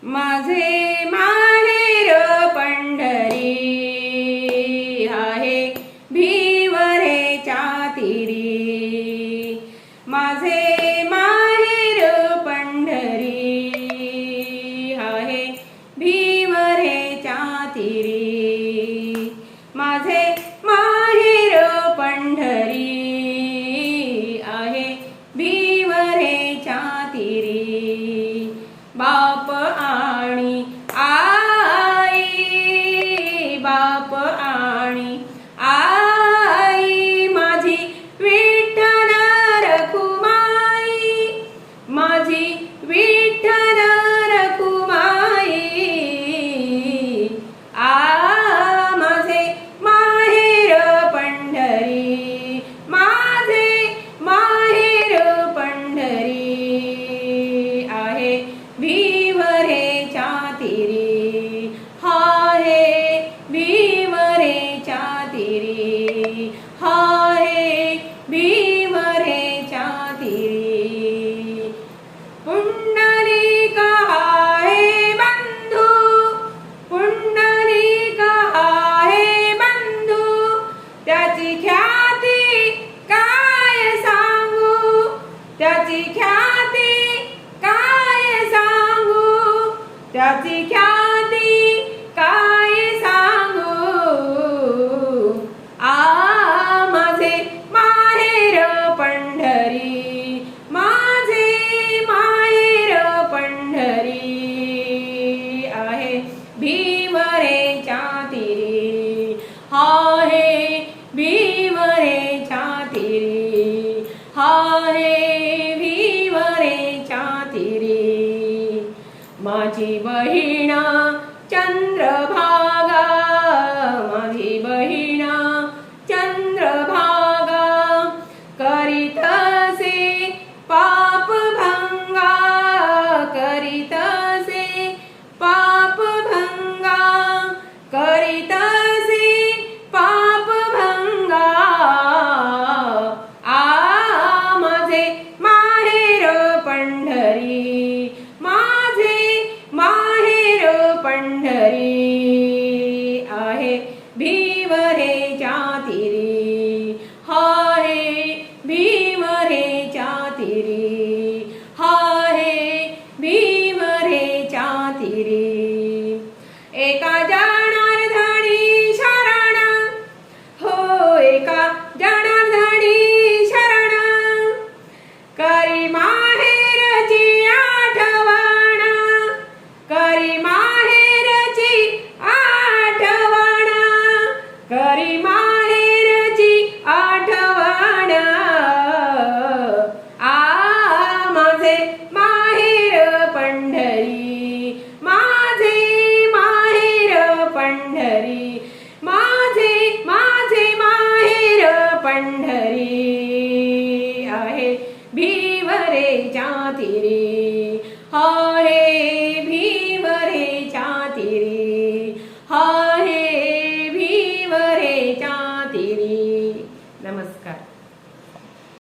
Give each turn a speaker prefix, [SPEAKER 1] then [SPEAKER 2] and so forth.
[SPEAKER 1] माझे माहेर पंढरी आहे भिवरेच्या तीरी। माझे माहेर पंढरी आहे भिवरेच्या तीरी। माझे माहेर पंढरी आहे भिवरेच्या तीरी। बाप आणि आई, बाप आणि आई माझी विठ्ठल रखुमाई, माझी विठ्ठल रखुमाई। माझे माहेर पंढरी, माझे माहेर पंढरी आहे भिवरेच्या तीरी। हाय भिवरेच्या तीरी, हाय भिवरेच्या तीरी। पुंडलिक आहे बंधू, पुंडलिक आहे बंधू, त्याची ख्याती काय सांगू, त्याची ख्याती काय सांगू, त्याची ख्याती काय सांगू। माझे माहेर पंढरी, माझे माहेर पंढरी आहे भिवरेच्या तीरी। हाय भिवरेच्या तीरी, हाय भिवरेच्या तीरी। माझी बहीण चंद्रभा